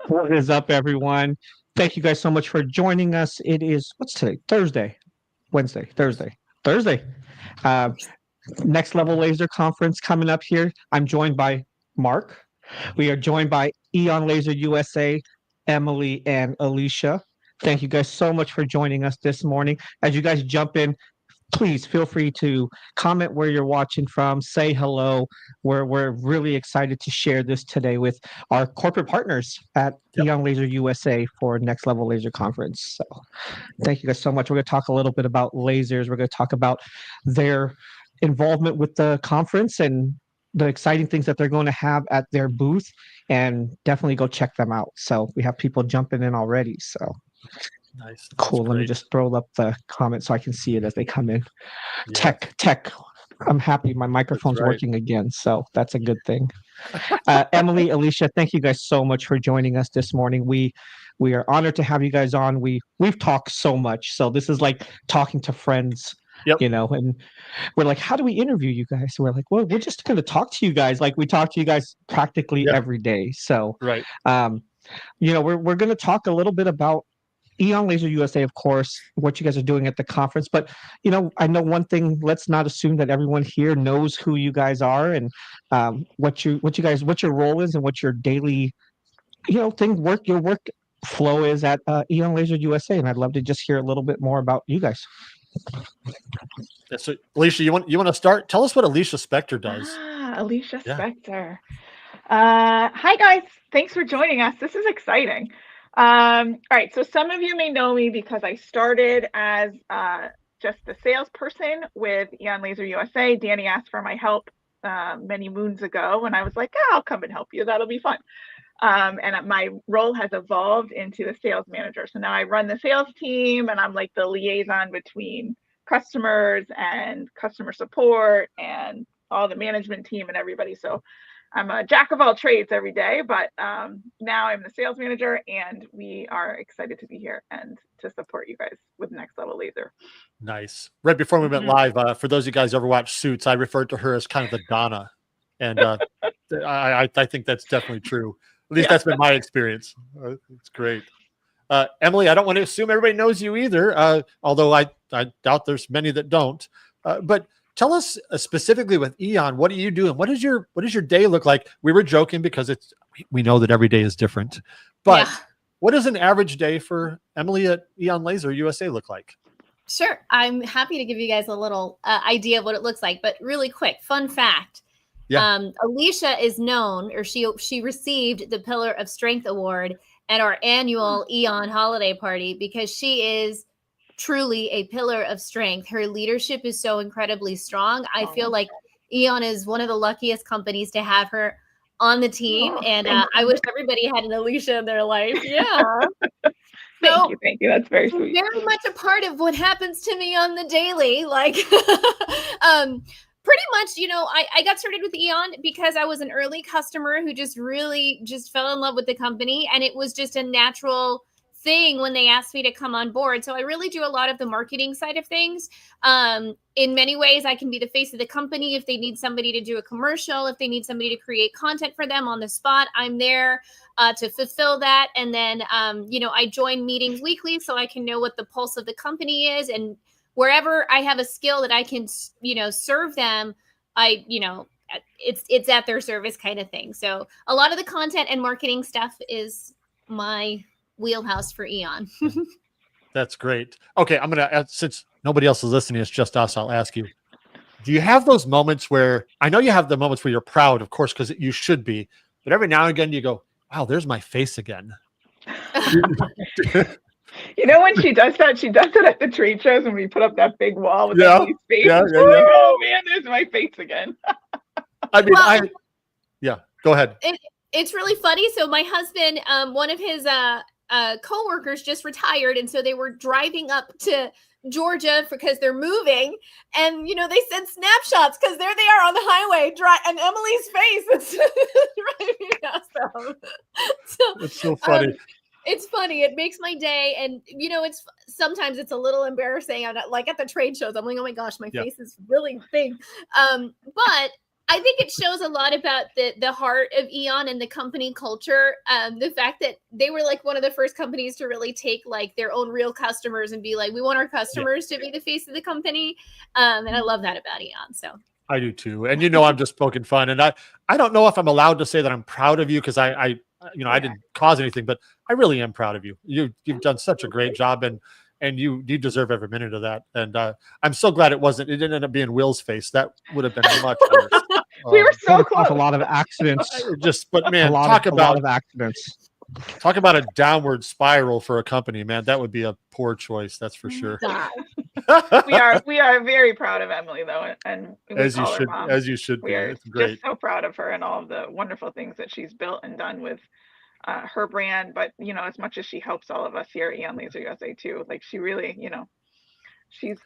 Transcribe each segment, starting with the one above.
What is up, everyone? Thank you guys so much for joining us. It is, what's today? Thursday, Wednesday, Thursday. Uh, Next Level Laser Conference coming up here. I'm joined by Mark. We are joined by Aeon Laser USA, Emily, and Alicia. Thank you guys so much for joining us this morning. As you guys jump in, please feel free to comment where you're watching from, say hello. We're really excited to share this today with our corporate partners at Yep. Aeon Laser USA for Next Level Laser Conference. So thank you guys so much. We're going to talk a little bit about lasers. We're going to talk about their involvement with the conference and the exciting things that they're going to have at their booth, and definitely go check them out. So we have people jumping in already. So Nice. cool. Let me just throw up the comments so I can see it as they come in. Yeah. Tech. I'm happy my microphone's right. working again, so that's a good thing. Emily, Alicia, thank you guys so much for joining us this morning. We are honored to have you guys on. We've talked so much, so this is like talking to friends. Yep. And we're like, how do we interview you guys? So we're like, well, we're just going to talk to you guys. Like we talk to you guys practically every day. So, Right. we're going to talk a little bit about Aeon Laser USA, of course, what you guys are doing at the conference. But, I know one thing, let's not assume that everyone here knows who you guys are and what your role is and what your daily, your work flow is at Aeon Laser USA. And I'd love to just hear a little bit more about you guys. Yeah, so Alicia, you want to start? Tell us what Alicia Spector does. Alicia Spector. Hi guys, thanks for joining us. This is exciting. All right, so some of you may know me because I started as just a salesperson with Aeon Laser USA. Danny asked for my help many moons ago, and I was like, I'll come and help you. That'll be fun. And my role has evolved into a sales manager. So now I run the sales team, and I'm like the liaison between customers and customer support and all the management team and everybody. So I'm a jack of all trades every day, but now I'm the sales manager, and we are excited to be here and to support you guys with Next Level Laser. Nice. Right before we went live, for those of you guys who ever watch Suits, I referred to her as kind of the Donna, and I think that's definitely true. At least that's been my experience. It's great. Emily, I don't want to assume everybody knows you either, although I doubt there's many that don't. But tell us specifically with Aeon, what are you doing? What does your day look like? We were joking because we know that every day is different. But what does an average day for Emily at Aeon Laser USA look like? Sure. I'm happy to give you guys a little idea of what it looks like, but really quick, fun fact. Alicia is known, or she received the Pillar of Strength Award at our annual Aeon holiday party because she is truly a pillar of strength. Her leadership is so incredibly strong. I feel like Aeon is one of the luckiest companies to have her on the team. And I wish everybody had an Alicia in their life. Yeah. Thank you. That's very sweet. Very much a part of what happens to me on the daily. Like, pretty much, I got started with Aeon because I was an early customer who just really fell in love with the company. And it was just a natural thing when they asked me to come on board. So I really do a lot of the marketing side of things. In many ways, I can be the face of the company. If they need somebody to do a commercial, if they need somebody to create content for them on the spot, I'm there to fulfill that. And then, I join meetings weekly so I can know what the pulse of the company is. And wherever I have a skill that I can, serve them, it's at their service kind of thing. So a lot of the content and marketing stuff is my wheelhouse for Aeon. That's great. Okay, I'm gonna, since nobody else is listening, it's just us, I'll ask you, do you have those moments where, I know you have the moments where you're proud, of course, because you should be, but every now and again you go, wow, there's my face again. When she does that at the trade shows when we put up that big wall with Emily's face. Oh man, there's my face again. Go ahead. It's really funny. So my husband, one of his co-workers just retired, and so they were driving up to Georgia because they're moving, and they sent snapshots because there they are on the highway, and Emily's face is driving past them. It's so funny. It's funny. It makes my day, and sometimes it's a little embarrassing. I'm not, like at the trade shows, I'm like, oh my gosh, my face is really big. But I think it shows a lot about the heart of Aeon and the company culture. The fact that they were like one of the first companies to really take like their own real customers and be like, we want our customers to be the face of the company. And I love that about Aeon. So I do too. And I'm just poking fun. And I don't know if I'm allowed to say that I'm proud of you because I didn't cause anything, but I really am proud of you. You've done such a great job, and you deserve every minute of that. And I'm so glad it didn't end up being Will's face. That would have been much worse. We were so close. A lot of accidents. But man, a lot of accidents. Talk about a downward spiral for a company, man. That would be a poor choice. That's for sure. We are very proud of Emily though, and as you should be. We're It's great. just so proud of her and all of the wonderful things that she's built and done with her brand. But as much as she helps all of us here at Aeon Laser USA too, like she really, she's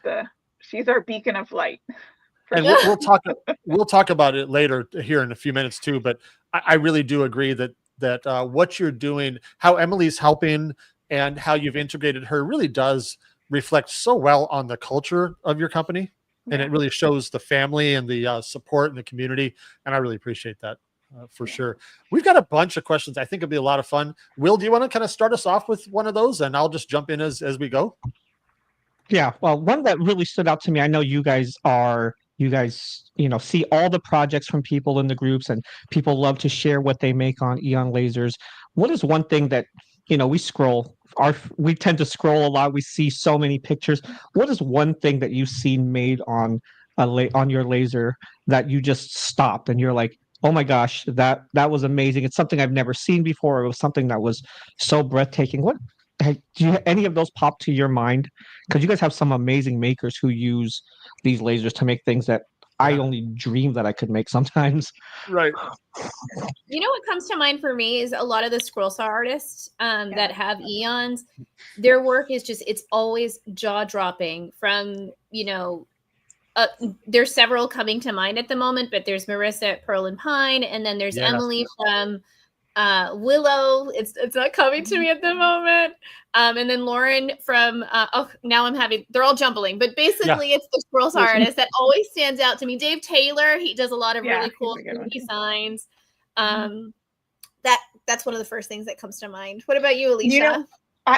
our beacon of light. And we'll talk about it later here in a few minutes too. But I really do agree that what you're doing, how Emily's helping, and how you've integrated her really does reflect so well on the culture of your company, and it really shows the family and the support in the community. And I really appreciate that for sure. We've got a bunch of questions. I think it'll be a lot of fun. Will, do you want to kind of start us off with one of those, and I'll just jump in as we go? Yeah. Well, one that really stood out to me. I know you guys see all the projects from people in the groups, and people love to share what they make on Aeon Lasers. What is one thing that we tend to scroll a lot. We see so many pictures. What is one thing that you've seen made on your laser that you just stopped and you're like, oh my gosh, that was amazing. It's something I've never seen before. It was something that was so breathtaking. Any of those pop to your mind? Because you guys have some amazing makers who use these lasers to make things that I only dream that I could make sometimes. Right. What comes to mind for me is a lot of the scroll saw artists that have Aeons. Their work is it's always jaw dropping. From there's several coming to mind at the moment, but there's Marissa at Pearl and Pine, and then there's Emily from Willow. It's not coming to me at the moment. And then Lauren from they're all jumbling, but basically it's the scroll saw artist that always stands out to me. Dave Taylor, he does a lot of really cool designs. That's one of the first things that comes to mind. What about you, Alicia?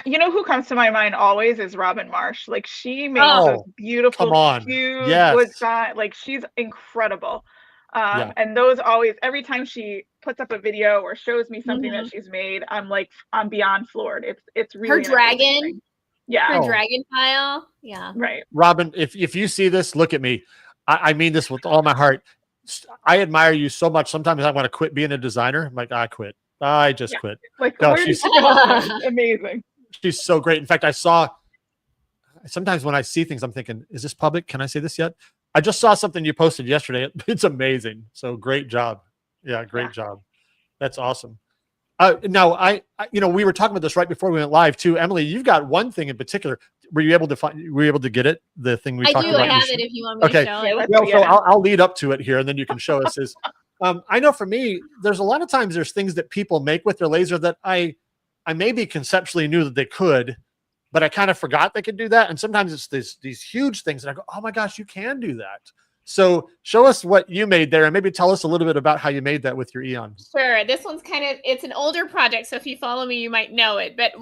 Who comes to my mind always is Robin Marsh. Like she makes those beautiful cute wood sign. Like she's incredible. And those always, every time she puts up a video or shows me something that she's made, I'm beyond floored. It's really her dragon. Her dragon pile. Yeah. Right. Robin, if you see this, look at me. I mean this with all my heart. I admire you so much. Sometimes I want to quit being a designer. I'm like, I quit. I just quit. Like, she's amazing. She's so great. In fact, sometimes when I see things, I'm thinking, is this public? Can I say this yet? I just saw something you posted yesterday. It's amazing. So great job. Yeah, great job. That's awesome. Now, we were talking about this right before we went live too. Emily, you've got one thing in particular. Were you able to get it? The thing we talked about. I have it if you want me to show it. Well, so I'll lead up to it here, and then you can show us. I know for me, there's a lot of times there's things that people make with their laser that I maybe conceptually knew that they could, but I kind of forgot they could do that. And sometimes it's these huge things, and I go, oh my gosh, you can do that. So show us what you made there, and maybe tell us a little bit about how you made that with your Aeon. Sure. This one's it's an older project, so if you follow me, you might know it. But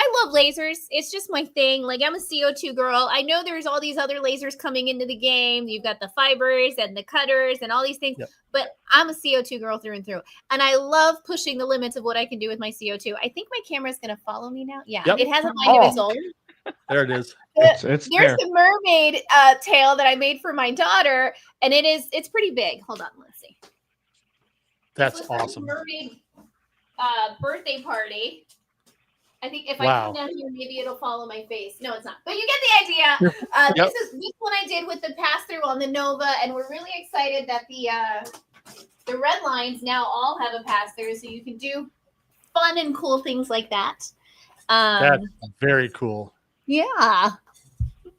I love lasers. It's just my thing. Like, I'm a CO2 girl. I know there's all these other lasers coming into the game. You've got the fibers and the cutters and all these things, but I'm a CO2 girl through and through. And I love pushing the limits of what I can do with my CO2. I think my camera's going to follow me now. Yeah, it has a mind of its own. There it is. There's the mermaid tail that I made for my daughter, and it's pretty big. Hold on, let's see. That's awesome. Mermaid birthday party. I think if I come down here, maybe it'll follow my face. No, it's not. But you get the idea. This one I did with the pass-through on the Nova, and we're really excited that the red lines now all have a pass-through, so you can do fun and cool things like that. That's very cool. Yeah.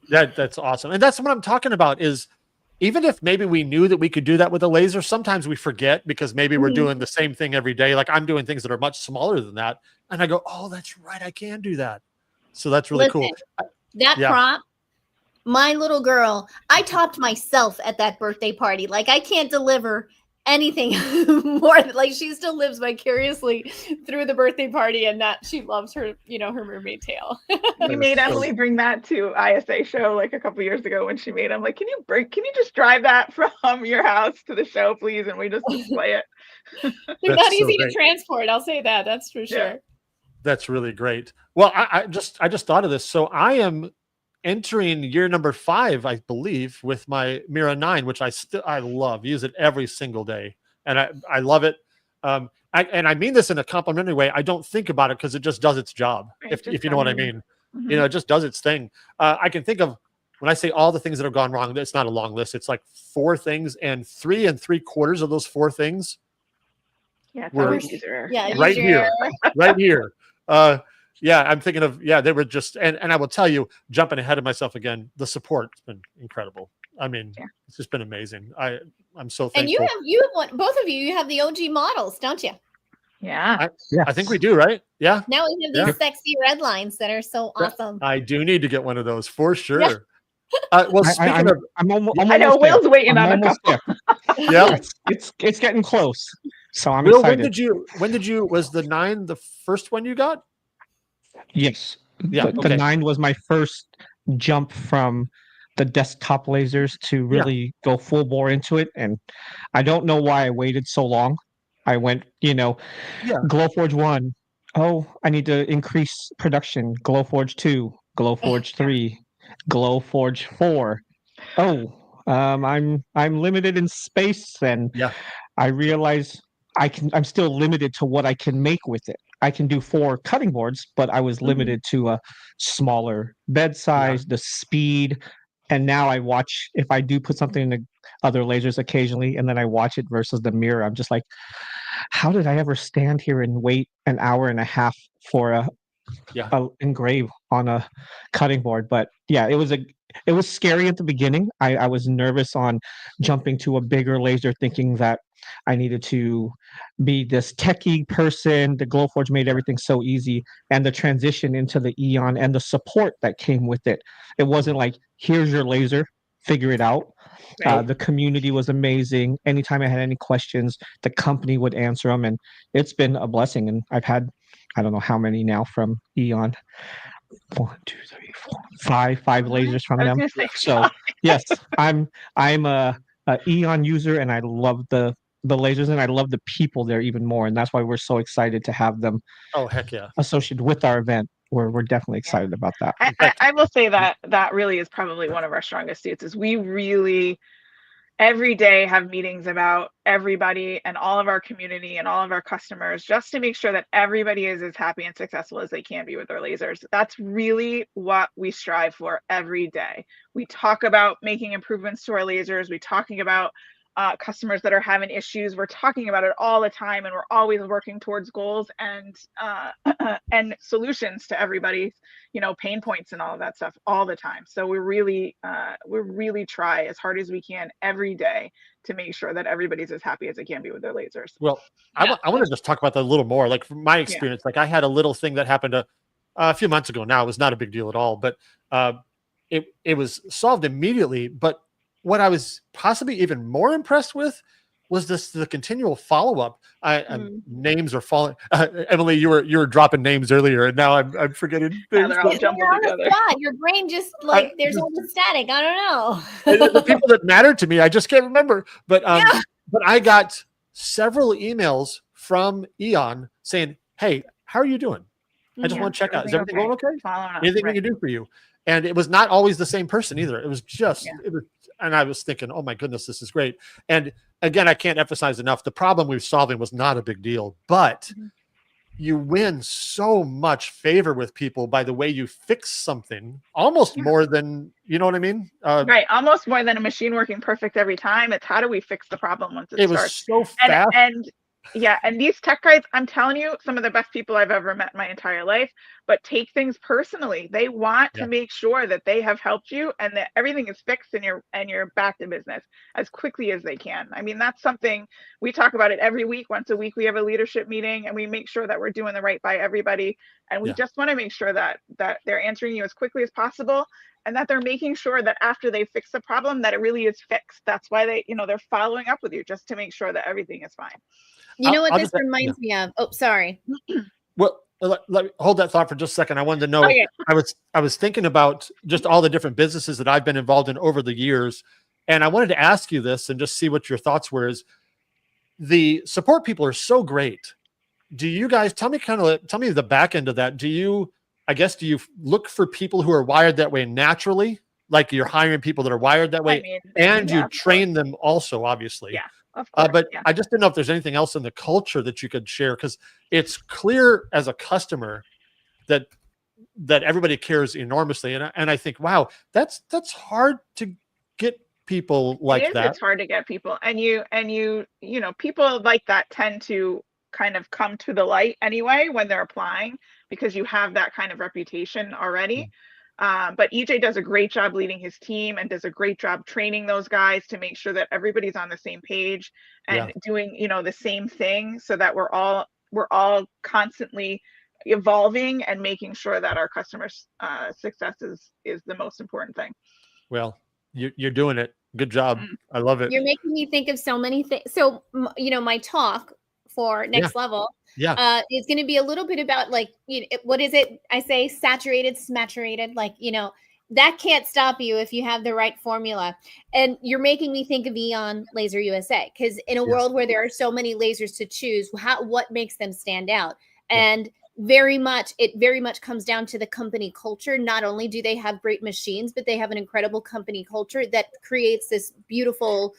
That's awesome. And that's what I'm talking about is even if maybe we knew that we could do that with a laser, sometimes we forget because maybe we're doing the same thing every day. Like I'm doing things that are much smaller than that. And I go, oh, that's right. I can do that. So that's really cool. That prop, my little girl, I topped myself at that birthday party. Like, I can't deliver anything more. Like, she still lives vicariously through the birthday party, and that she loves her, her mermaid tail. We made Emily bring that to ISA show like a couple years ago when she made. I'm like, can you just drive that from your house to the show, please? And we just display it. They're not easy to transport. I'll say that. That's for sure. That's really great. Well, I just thought of this. So I am entering year number 5, I believe, with my Mira 9, which I love. Use it every single day, and I love it. And I mean this in a complimentary way. I don't think about it because it just does its job. If you know what I mean, Mm-hmm. It just does its thing. I can think of, when I say all the things that have gone wrong, it's not a long list. It's like 4 things, and 3 3/4 of those 4 things. Yeah, right here. Yeah, I'm thinking of, they were just, and I will tell you, jumping ahead of myself again, the support's been incredible. I mean, it's just been amazing. I'm so thankful. And you have one, both of you have the OG models, don't you? Yeah. I think we do, right? Yeah. Now we have these sexy red lines that are so awesome. I do need to get one of those for sure. Yeah. Well, speaking of, I'm almost I know Will's waiting on a couple. Yeah, it's getting close. So I'm Will, excited. when did you was the 9 the first one you got? Yes. Yeah. The 9 was my first jump from the desktop lasers to really go full bore into it. And I don't know why I waited so long. I went, Glowforge 1. Oh, I need to increase production. Glowforge 2, Glowforge 3, Glowforge 4. Oh, I'm limited in space, and I realize I'm still limited to what I can make with it. I can do 4 cutting boards, but I was limited to a smaller bed size, the speed. And now I watch, if I do put something in the other lasers occasionally, and then I watch it versus the mirror, I'm just like, how did I ever stand here and wait an hour and a half for a engrave on a cutting board? But it was scary at the beginning. I was nervous on jumping to a bigger laser, thinking that I needed to be this techie person. The Glowforge made everything so easy, and the transition into the Aeon and the support that came with it. It wasn't like, here's your laser, figure it out. The community was amazing. Anytime I had any questions, the company would answer them, and it's been a blessing. And I've had, I don't know how many now from Aeon. 1, 2, 3, 4, 5 lasers from them. So yes, I'm a Aeon user, and I love the lasers, and I love the people there even more, and that's why we're so excited to have them. Oh heck yeah! Associated with our event. We're definitely excited about that. I will say that really is probably one of our strongest suits. Is we really every day have meetings about everybody and all of our community and all of our customers, just to make sure that everybody is as happy and successful as they can be with their lasers. That's really what we strive for every day. We talk about making improvements to our lasers. We're talking about customers that are having issues. We're talking about it all the time, and we're always working towards goals and solutions to everybody's pain points and all of that stuff all the time. So we really try as hard as we can every day to make sure that everybody's as happy as they can be with their lasers. Well, I want to just talk about that a little more. Like, from my experience, like I had a little thing that happened a few months ago. Now, it was not a big deal at all, but it was solved immediately. But what I was possibly even more impressed with was the continual follow-up. Names are falling. Emily, you were dropping names earlier, and now I'm forgetting things. Yeah, they're all jumbled together. Your brain just there's all the static. I don't know. The people that matter to me, I just can't remember. But but I got several emails from Aeon saying, "Hey, how are you doing? I just want to check out. Is everything going okay? Anything we can do for you?" And it was not always the same person either. It was just, and I was thinking, oh my goodness, this is great. And again, I can't emphasize enough, the problem we were solving was not a big deal, but you win so much favor with people by the way you fix something, almost more than, you know what I mean? Right. Almost more than a machine working perfect every time. It's how do we fix the problem once it starts? Was so fast. And these tech guys, I'm telling you, some of the best people I've ever met in my entire life, but take things personally. They want to make sure that they have helped you and that everything is fixed and you're back to business as quickly as they can. I mean, that's something we talk about it every week. Once a week, we have a leadership meeting, and we make sure that we're doing the right by everybody. And we just want to make sure that they're answering you as quickly as possible. and that they're making sure that after they fix the problem that it really is fixed. That's why they, they're following up with you just to make sure that everything is fine. You know what I'll this just- reminds me of? Oh, sorry. Well, let me hold that thought for just a second. I wanted to know. Okay. I was thinking about just all the different businesses that I've been involved in over the years, and I wanted to ask you this and just see what your thoughts were. Is the support people are so great? Do you guys tell me the back end of that? Do you look for people who are wired that way naturally, like you're hiring people that are wired that way, I mean, and yeah, you train them also, obviously? Yeah, of course. But yeah. I just didn't know if there's anything else in the culture that you could share, because it's clear as a customer that everybody cares enormously, and I think, wow, that's hard to get people like that. It's hard to get people, and people like that tend to kind of come to the light anyway when they're applying, because you have that kind of reputation already. But EJ does a great job leading his team and does a great job training those guys to make sure that everybody's on the same page and doing, the same thing, so that we're all constantly evolving and making sure that our customers' success is the most important thing. Well, you're doing it. Good job. I love it. You're making me think of so many things. So, my talk for next level is going to be a little bit about, like, what is it I say? Saturated, smaturated, like, that can't stop you if you have the right formula. And you're making me think of Aeon Laser USA, because in a world where there are so many lasers to choose, what makes them stand out? And it very much comes down to the company culture. Not only do they have great machines, but they have an incredible company culture that creates this beautiful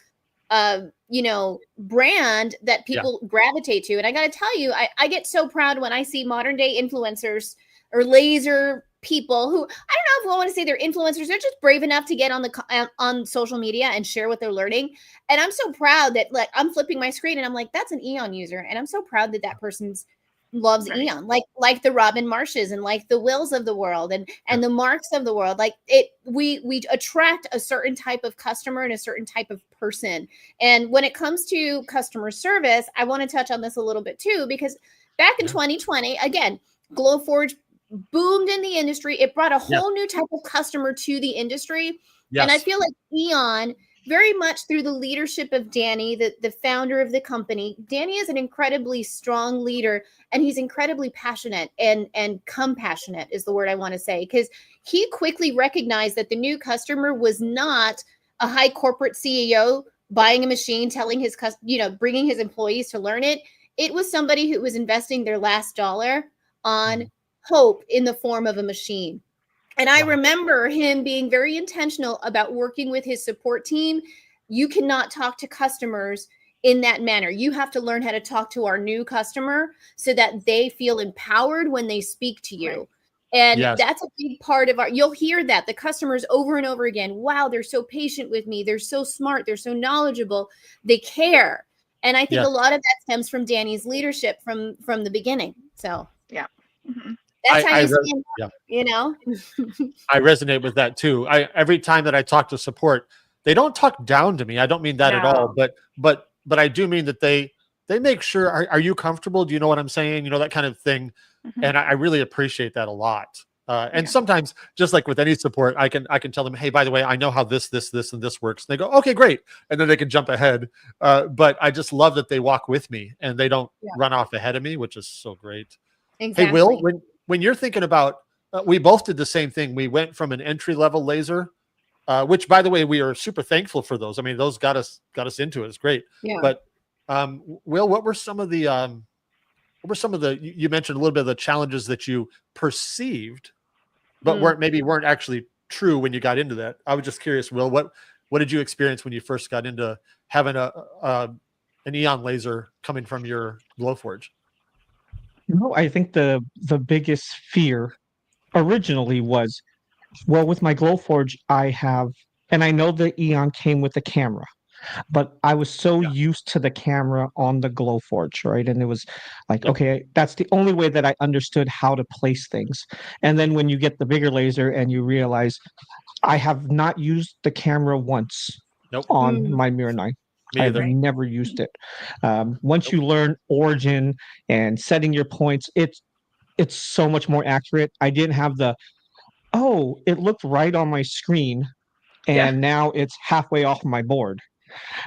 brand that people gravitate to. And I got to tell you, I get so proud when I see modern day influencers or laser people who, I don't know if I want to say they're influencers, they're just brave enough to get on social media and share what they're learning. And I'm so proud that, like, I'm flipping my screen and I'm like, that's an Aeon user. And I'm so proud that person's loves Aeon, like the Robin Marshes and like the Wills of the world and the Marks of the world. Like, we attract a certain type of customer and a certain type of person. And when it comes to customer service, I want to touch on this a little bit too, because back in 2020, again, Glowforge boomed in the industry. It brought a whole new type of customer to the industry. And I feel like Aeon, very much through the leadership of Danny, the founder of the company. Danny is an incredibly strong leader, and he's incredibly passionate and compassionate is the word I want to say, because he quickly recognized that the new customer was not a high corporate CEO buying a machine, telling his bringing his employees to learn it. It was somebody who was investing their last dollar on hope in the form of a machine. And I remember him being very intentional about working with his support team. You cannot talk to customers in that manner. You have to learn how to talk to our new customer so that they feel empowered when they speak to you. And that's a big part of you'll hear that the customers over and over again. Wow, they're so patient with me. They're so smart. They're so knowledgeable. They care. And I think a lot of that stems from Danny's leadership from the beginning. So, that's how you stand up, I resonate with that too. Every time that I talk to support, they don't talk down to me. I don't mean that at all, but I do mean that they make sure, are you comfortable? Do you know what I'm saying? That kind of thing. And I really appreciate that a lot. And sometimes, just like with any support, I can tell them, hey, by the way, I know how this, and this works. And they go, okay, great. And then they can jump ahead. But I just love that they walk with me and they don't run off ahead of me, which is so great. Exactly. Hey, Will, when you're thinking about, we both did the same thing. We went from an entry-level laser, which, by the way, we are super thankful for those. I mean, those got us into it. It's great. Yeah. But Will, what were some of the you mentioned a little bit of the challenges that you perceived, but weren't actually true when you got into that? I was just curious, Will, what did you experience when you first got into having an Aeon laser coming from your Glowforge? I think the biggest fear originally was, well, with my Glowforge, I have, and I know the Aeon came with the camera, but I was so used to the camera on the Glowforge, right? And it was like, okay, that's the only way that I understood how to place things. And then when you get the bigger laser and you realize I have not used the camera once on my Mirror 9. I've never used it. Once you learn origin and setting your points, it's so much more accurate. I didn't have the oh, it looked right on my screen, and now it's halfway off my board.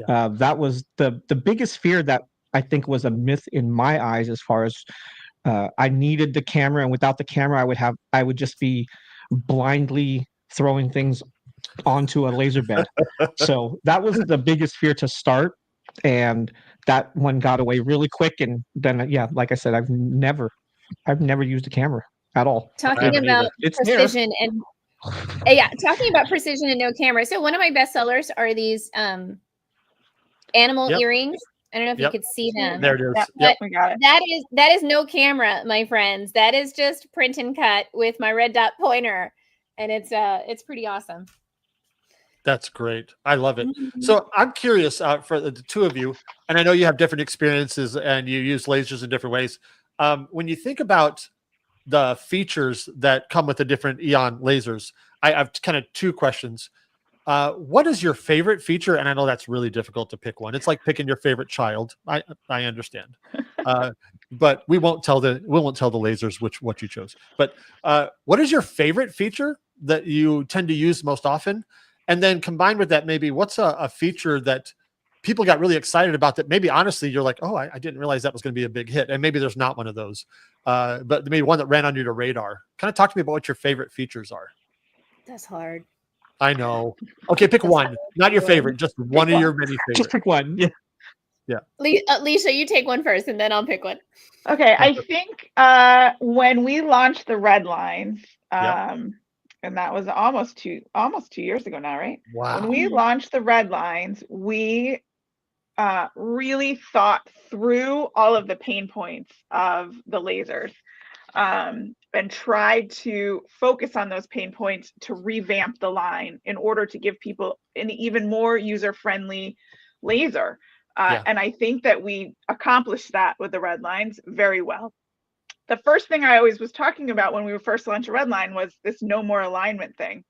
That was the biggest fear that I think was a myth in my eyes, as far as I needed the camera, and without the camera, I would just be blindly throwing things onto a laser bed. So that was the biggest fear to start, and that one got away really quick. And then, yeah, like I said, I've never used a camera at all. Talking about It's precision and talking about precision and no camera. So one of my best sellers are these animal earrings. I don't know if you could see them. There it is. Yep, we got it. That is no camera, my friends. That is just print and cut with my red dot pointer, and it's pretty awesome. That's great. I love it. So I'm curious for the two of you, and I know you have different experiences and you use lasers in different ways. When you think about the features that come with the different Aeon lasers, I have kind of two questions. What is your favorite feature? And I know that's really difficult to pick one. It's like picking your favorite child. I understand, but we won't tell the lasers what you chose. But what is your favorite feature that you tend to use most often? And then combined with that, maybe what's a feature that people got really excited about that maybe honestly you're like, oh, I didn't realize that was going to be a big hit. And maybe there's not one of those, but maybe one that ran under your radar. Kind of talk to me about what your favorite features are. That's hard. I know. Okay, pick one. Not your favorite, just one of your many favorites. Just pick one. Yeah. Yeah. Lisa, you take one first, and then I'll pick one. Okay, I think when we launched the red lines, and that was almost two years ago now, right? Wow. When we launched the red lines, we really thought through all of the pain points of the lasers, and tried to focus on those pain points to revamp the line in order to give people an even more user-friendly laser. And I think that we accomplished that with the red lines very well. The first thing I always was talking about when we were first launched a red line was this no more alignment thing.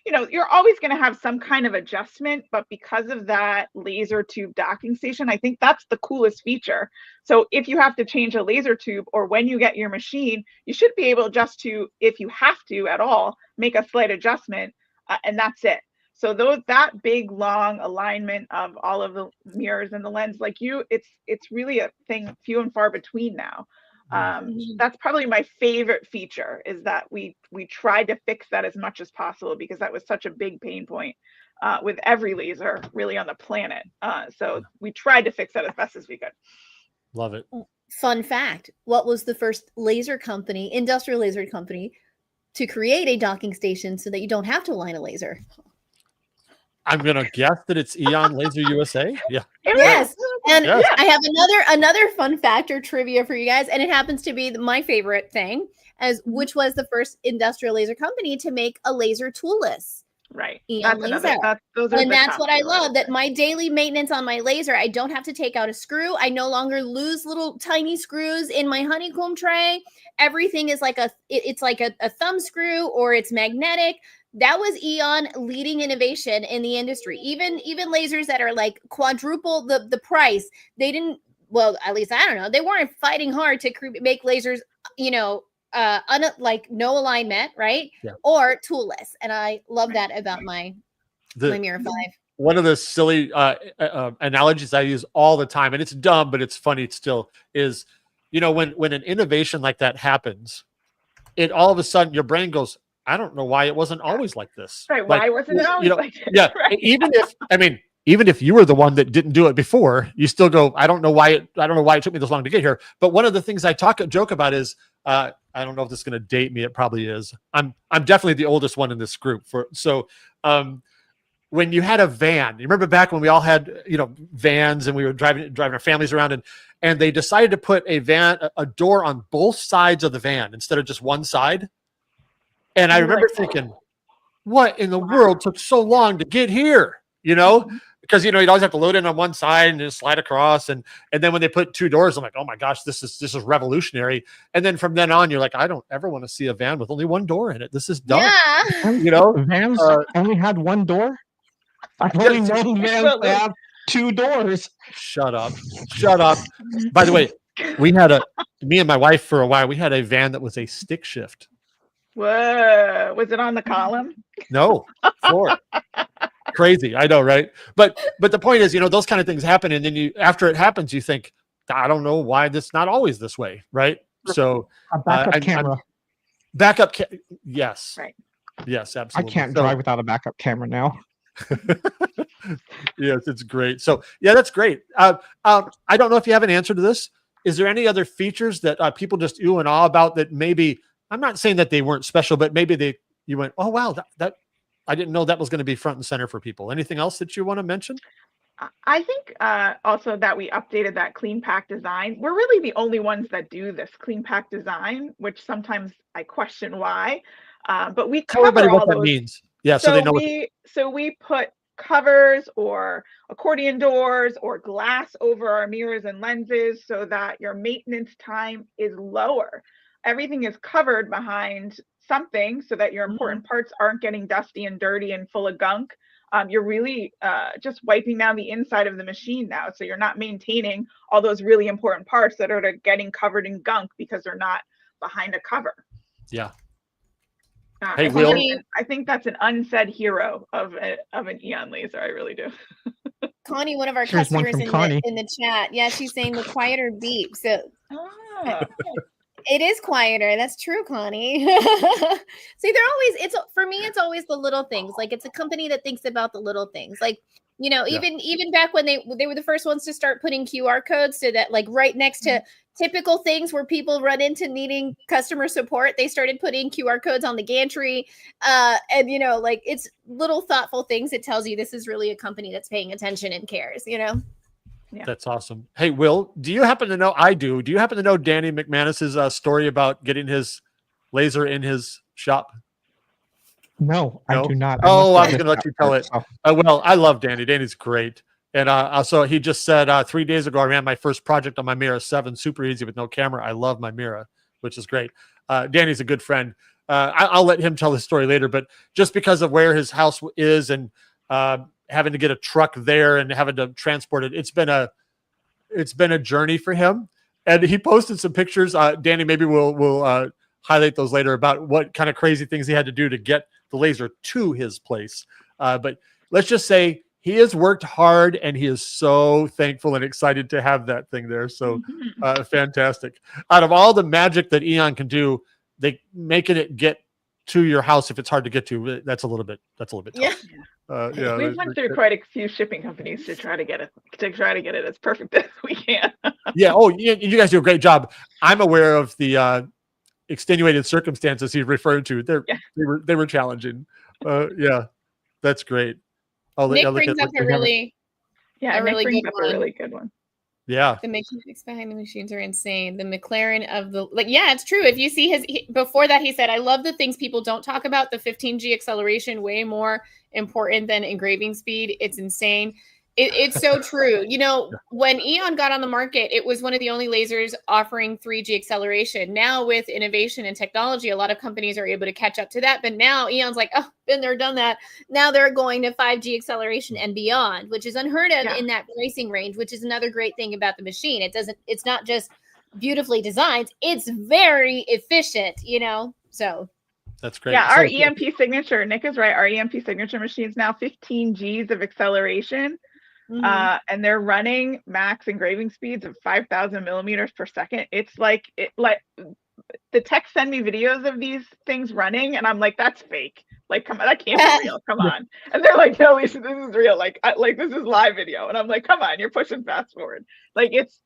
You're always going to have some kind of adjustment, but because of that laser tube docking station, I think that's the coolest feature. So if you have to change a laser tube, or when you get your machine, you should be able just to, if you have to at all, make a slight adjustment, and that's it. So that big long alignment of all of the mirrors and the lens, it's really a thing few and far between now. That's probably my favorite feature, is that we tried to fix that as much as possible, because that was such a big pain point with every laser really on the planet. So we tried to fix that as best as we could. Love it. Fun fact: what was the first industrial laser company, to create a docking station so that you don't have to align a laser? I'm gonna guess that it's Aeon Laser USA. Yeah. Yes. And I have another fun fact or trivia for you guys, and it happens to be my favorite thing, which was the first industrial laser company to make a laser toolless. Right. Aeon laser. And that's what I love, that my daily maintenance on my laser, I don't have to take out a screw. I no longer lose little tiny screws in my honeycomb tray. Everything is like it's like a thumb screw, or it's magnetic. That was Aeon leading innovation in the industry. Even lasers that are like quadruple the price, they didn't, well, at least I don't know, they weren't fighting hard to make lasers, like no alignment, right? Yeah. Or toolless. And I love that about my Mirror 5. One of the silly analogies I use all the time, and it's dumb, but it's funny still, is, when an innovation like that happens, it all of a sudden your brain goes, I don't know why it wasn't always like this. Right. Why wasn't it always like this? Yeah. Right. Even if you were the one that didn't do it before, you still go, I don't know why it took me this long to get here. But one of the things I joke about is, I don't know if this is going to date me. It probably is. I'm definitely the oldest one in this group. When you had a van, you remember back when we all had, vans, and we were driving our families around, and they decided to put a door on both sides of the van instead of just one side. And I remember thinking, what in the world took so long to get here? Because you'd always have to load in on one side and just slide across. And then when they put two doors, I'm like, oh my gosh, this is revolutionary. And then from then on, you're like, I don't ever want to see a van with only one door in it. This is dumb. Yeah. Vans only had one door. I've only known vans that have two doors. Shut up. By the way, me and my wife for a while, we had a van that was a stick shift. Whoa, was it on the column? No, floor. Crazy, I know, right? But the point is, those kind of things happen, and then after it happens, you think, I don't know why this not always this way, right? So A backup camera. Yes, Right. Yes, I absolutely. can't drive without a backup camera now. Yes, it's great. So yeah, that's great. I don't know if you have an answer to this. Is there any other features that people just ooh and ah about that maybe, I'm not saying that they weren't special, but maybe you went, oh wow, that I didn't know that was going to be front and center for people. Anything else that you want to mention? I think also that we updated that clean pack design. We're really the only ones that do this clean pack design, which sometimes I question why. But we Tell everybody cover all what that those. means. Yeah, so they know. So we put covers or accordion doors or glass over our mirrors and lenses so that your maintenance time is lower. Everything is covered behind something so that your important parts aren't getting dusty and dirty and full of gunk. You're really just wiping down the inside of the machine now. So you're not maintaining all those really important parts that are getting covered in gunk because they're not behind a cover. Yeah. Hey, I think that's an unsaid hero of an Aeon laser. I really do. Connie, one of our customers in the chat. Yeah, she's saying the quieter beep. So it is quieter. That's true, Connie. See, for me, it's always the little things. Like, it's a company that thinks about the little things. Like, even back when they were the first ones to start putting QR codes so that, like, right next to typical things where people run into needing customer support, they started putting QR codes on the gantry. And, like, it's little thoughtful things that tells you this is really a company that's paying attention and cares, Yeah. That's awesome. Hey, Will, do you happen to know? I do. Do you happen to know Danny McManus's story about getting his laser in his shop? No, I do not. I was going to let you tell it. Well, I love Danny. Danny's great. And so he just said 3 days ago, I ran my first project on my Mira 7, super easy with no camera. I love my Mira, which is great. Danny's a good friend. I'll let him tell his story later, but just because of where his house is and having to get a truck there and having to transport it, it's been a journey for him. And he posted some pictures. Danny, maybe we'll highlight those later about what kind of crazy things he had to do to get the laser to his place. But let's just say he has worked hard and he is so thankful and excited to have that thing there. So fantastic. Out of all the magic that Aeon can do, they making it get to your house if it's hard to get to, that's a little bit tough. Yeah. We've went through quite a few shipping companies to try to get it as perfect as we can. Yeah. Oh, you guys do a great job. I'm aware of the extenuated circumstances he referred to. They were challenging. Yeah, that's great. Nick brings up a really good one. Yeah. The mechanics behind the machines are insane. The McLaren of the it's true. If you see before that, he said, I love the things people don't talk about. The 15G acceleration, way more important than engraving speed. It's insane. It's so true. When Aeon got on the market, it was one of the only lasers offering 3G acceleration. Now with innovation and technology, a lot of companies are able to catch up to that. But now Aeon's like, oh, been there, done that. Now they're going to 5G acceleration and beyond, which is unheard of in that pricing range, which is another great thing about the machine. It's not just beautifully designed. It's very efficient, so. That's great. Yeah, our EMP signature, Nick is right. Our EMP signature machine is now 15 Gs of acceleration. And they're running max engraving speeds of 5,000 millimeters per second. It's like the tech send me videos of these things running, and I'm like, that's fake. Like, come on, that can't be real. Come on. And they're like, no, Lisa, this is real. Like this is live video. And I'm like, come on, you're pushing fast forward. Like it's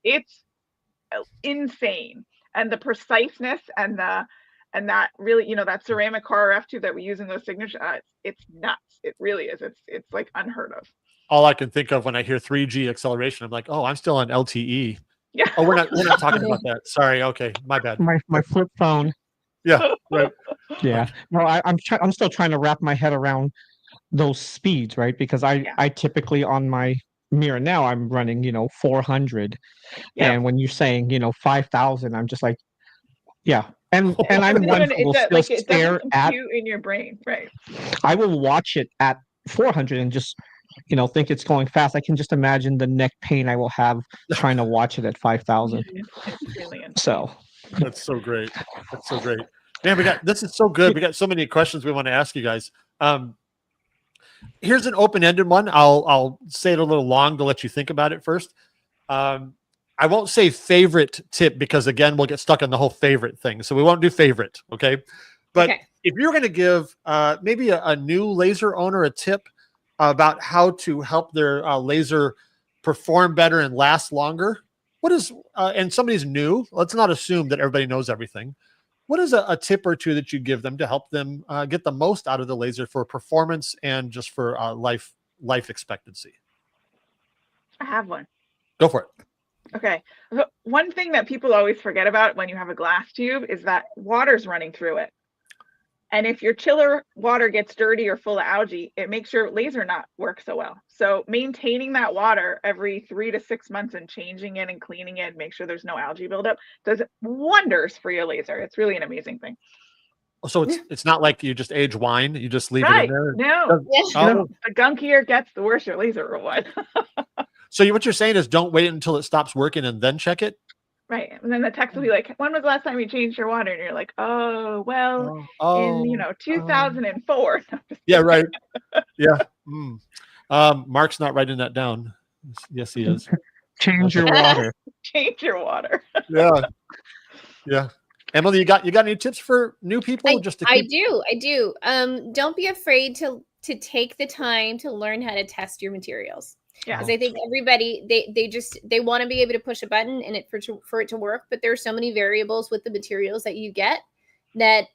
insane. And the preciseness and that really, that ceramic car RF2 that we use in those signatures, it's nuts. It really is. It's like unheard of. All I can think of when I hear 3G acceleration, I'm like, oh, I'm still on LTE. Yeah. Oh, we're not talking about that. Sorry. Okay, my bad. My flip phone. Yeah. Right. Yeah. No, I'm still trying to wrap my head around those speeds, right? Because I typically on my Mira now I'm running 400, and when you're saying 5,000, I'm just like, yeah. And I'm one who will still stare at in your brain, right? I will watch it at 400 and just think it's going fast. I can just imagine the neck pain I will have trying to watch it at 5,000. It's brilliant. So that's so great. That's so great. Man, this is so good. We got so many questions we want to ask you guys. Here's an open-ended one. I'll say it a little long to let you think about it first. I won't say favorite tip because again, we'll get stuck on the whole favorite thing. So we won't do favorite. Okay. But if you're going to give maybe a new laser owner a tip about how to help their laser perform better and last longer, what is, and somebody's new, let's not assume that everybody knows everything. What is a tip or two that you give them to help them get the most out of the laser for performance and just for life expectancy? I have one. Go for it. Okay. So one thing that people always forget about when you have a glass tube is that water's running through it. And if your chiller water gets dirty or full of algae, it makes your laser not work so well. So maintaining that water every 3 to 6 months and changing it and cleaning it, make sure there's no algae buildup, does wonders for your laser. It's really an amazing thing. So it's not like you just age wine, you just leave it in there. No. The gunkier it gets, the worse your laser will want. So what you're saying is don't wait until it stops working and then check it? Right. And then the text will be like, when was the last time you changed your water? And you're like, oh, well, in 2004. Yeah, right. Yeah. Mark's not writing that down. Yes, he is. Change your water. Change your water. Yeah. Yeah. Emily, you got any tips for new people? I do. Don't be afraid to take the time to learn how to test your materials. Yeah, because I think everybody they want to be able to push a button and for it to work, but there are so many variables with the materials that you get that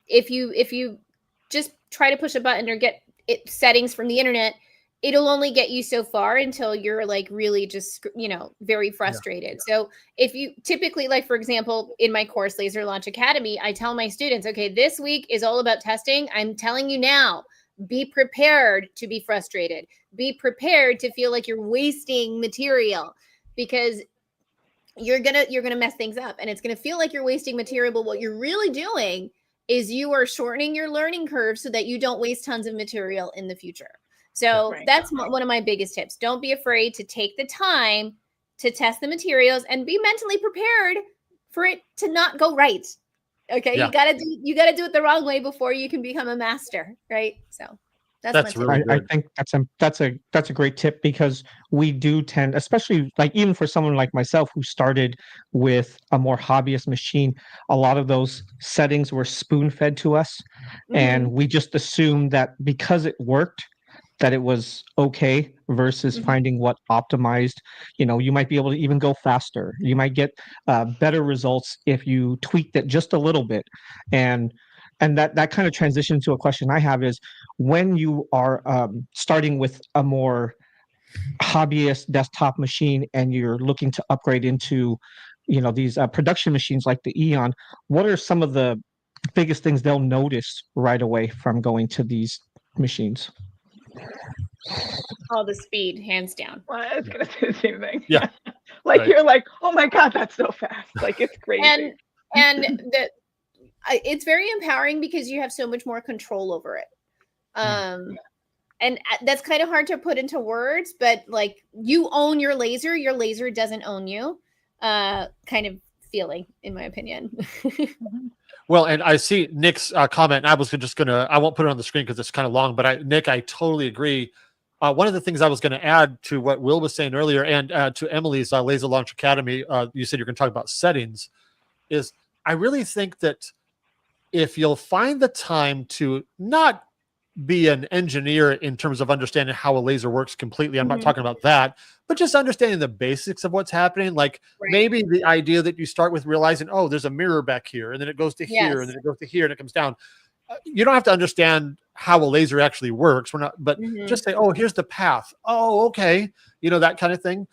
if you just try to push a button or get settings from the internet, it'll only get you so far until you're like really just very frustrated. Yeah. So if you typically, like for example, in my course Laser Launch Academy, I tell my students, okay, this week is all about testing. I'm telling you now. Be prepared to be frustrated. Be prepared to feel like you're wasting material because you're gonna mess things up and it's gonna feel like you're wasting material. But what you're really doing is you are shortening your learning curve so that you don't waste tons of material in the future. So that's one of my biggest tips. Don't be afraid to take the time to test the materials and be mentally prepared for it to not go right. Okay, yeah. you gotta do it the wrong way before you can become a master, right? So that's really I think that's a great tip because we do tend, especially like even for someone like myself who started with a more hobbyist machine, a lot of those settings were spoon fed to us, and we just assumed that because it worked, that it was okay versus finding what optimized. You might be able to even go faster. You might get better results if you tweaked it just a little bit. And that kind of transition to a question I have is when you are starting with a more hobbyist desktop machine and you're looking to upgrade into these production machines like the Aeon, what are some of the biggest things they'll notice right away from going to these machines? All the speed, hands down. Well, I was gonna say the same thing. Yeah. You're like, oh my God, that's so fast. Like it's crazy. and it's very empowering because you have so much more control over it. And that's kind of hard to put into words, but like you own your laser doesn't own you, kind of feeling, in my opinion. Well, and I see Nick's comment, and I was just I won't put it on the screen because it's kind of long, but Nick, I totally agree. One of the things I was going to add to what Will was saying earlier and to Emily's Laser Launch Academy, you said you're going to talk about settings, is I really think that if you'll find the time to not be an engineer in terms of understanding how a laser works completely, I'm not talking about that, but just understanding the basics of what's happening. Like maybe the idea that you start with realizing, oh, there's a mirror back here, and then it goes to here, and then it goes to here, and it comes down. You don't have to understand how a laser actually works. But just say, oh, here's the path. Oh, okay. That kind of thing.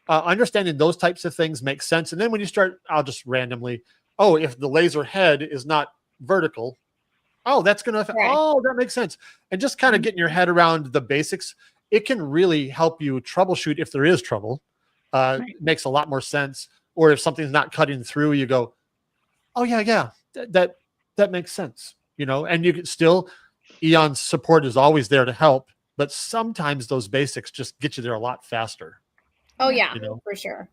Understanding those types of things makes sense. And then when you start, I'll just randomly, oh, if the laser head is not vertical, oh, that's going to affect, oh, that makes sense. And just kind of getting your head around the basics, it can really help you troubleshoot if there is trouble. It makes a lot more sense. Or if something's not cutting through, you go, oh, yeah, that makes sense. And you can still, Aeon's support is always there to help, but sometimes those basics just get you there a lot faster. Oh yeah, for sure.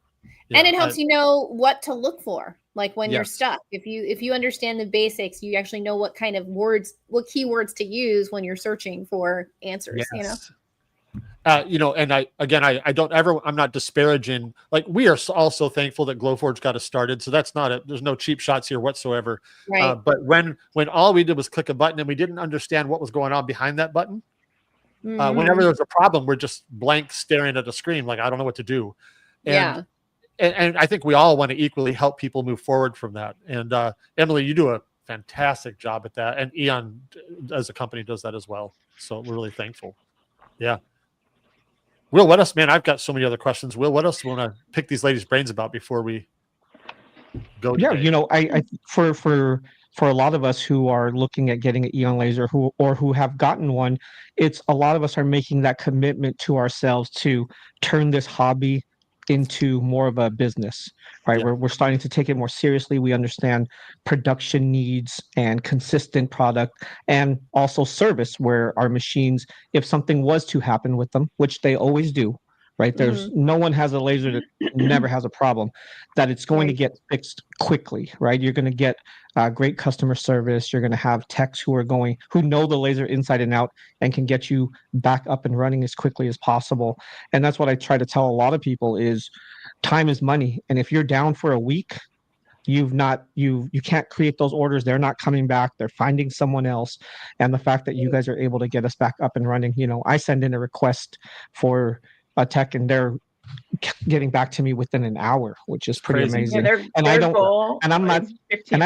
And it helps you know what to look for, like when you're Yes. stuck. If you understand the basics, you actually know what kind of words, what keywords to use when you're searching for answers. You know. Yes. And I'm not disparaging. Like, we are all so thankful that Glowforge got us started. So that's there's no cheap shots here whatsoever. Right. But when all we did was click a button and we didn't understand what was going on behind that button, whenever there was a problem, we're just blank staring at a screen. Like, I don't know what to do. And, and I think we all want to equally help people move forward from that. And Emily, you do a fantastic job at that. And Aeon as a company does that as well. So we're really thankful. Yeah. Will, what else, man? I've got so many other questions. Will, what else do you want to pick these ladies' brains about before we go today? Yeah, I for a lot of us who are looking at getting an Aeon laser who have gotten one, it's a lot of us are making that commitment to ourselves to turn this hobby into more of a business, right? Yeah. We're starting to take it more seriously. We understand production needs and consistent product, and also service, where our machines, if something was to happen with them, which they always do, right? There's no one has a laser that never has a problem, that it's going to get fixed quickly, right? You're going to get great customer service. You're going to have techs who know the laser inside and out and can get you back up and running as quickly as possible. And that's what I try to tell a lot of people is time is money. And if you're down for a week, you can't create those orders. They're not coming back. They're finding someone else. And the fact that you guys are able to get us back up and running, I send in a request for a tech and they're getting back to me within an hour, which is pretty Crazy. amazing. Yeah, And I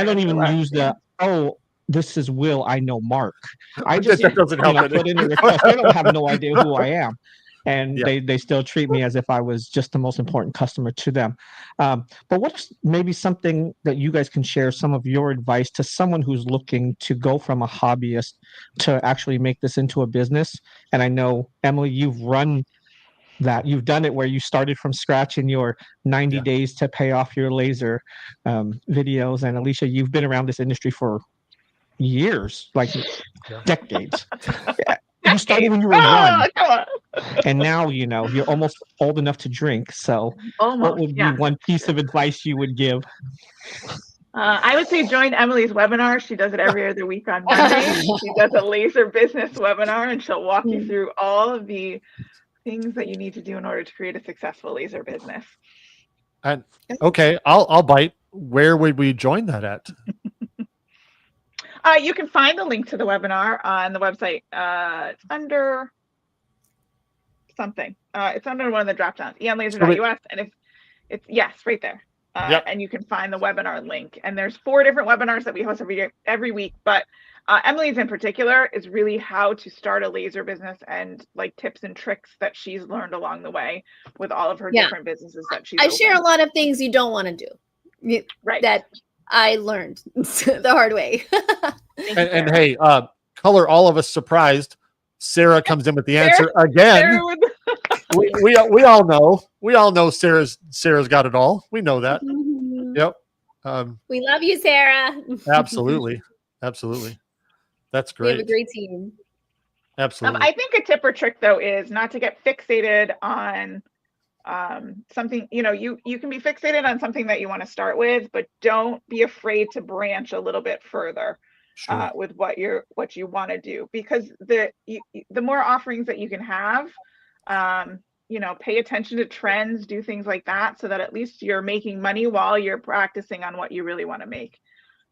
don't even less. use this is Will, I know Mark. I That just doesn't help put in a request. They don't have no idea who I am. And Yeah. they still treat me as if I was just the most important customer to them. But what's maybe something that you guys can share, some of your advice to someone who's looking to go from a hobbyist to actually make this into a business? And I know, Emily, you've done it where you started from scratch in your 90 days to pay off your laser videos. And Alicia, you've been around this industry for years, like decades. You started when you were one. Come on. And now, you're almost old enough to drink. So what would be one piece of advice you would give? I would say join Emily's webinar. She does it every other week on Monday. She does a laser business webinar, and she'll walk you through all of the things that you need to do in order to create a successful laser business. And okay, I'll bite. Where would we join that at? You can find the link to the webinar on the website. It's under something. It's under one of the drop downs, eonlaser.us, and it's right there. And you can find the webinar link. And there's 4 different webinars that we host every week. But Emily's in particular is really how to start a laser business and like tips and tricks that she's learned along the way with all of her different businesses that she's opened. Share a lot of things you don't want to do. Right. That I learned the hard way. and hey, color all of us surprised. Sarah comes in with the answer again. we all know Sarah's got it all. We know that. Yep. We love you, Sarah. Absolutely. That's great. We have a great team. Absolutely. I think a tip or trick though is not to get fixated on something. You can be fixated on something that you want to start with, but don't be afraid to branch a little bit further. Sure. With what you want to do, because the more offerings that you can have, pay attention to trends, do things like that, so that at least you're making money while you're practicing on what you really want to make.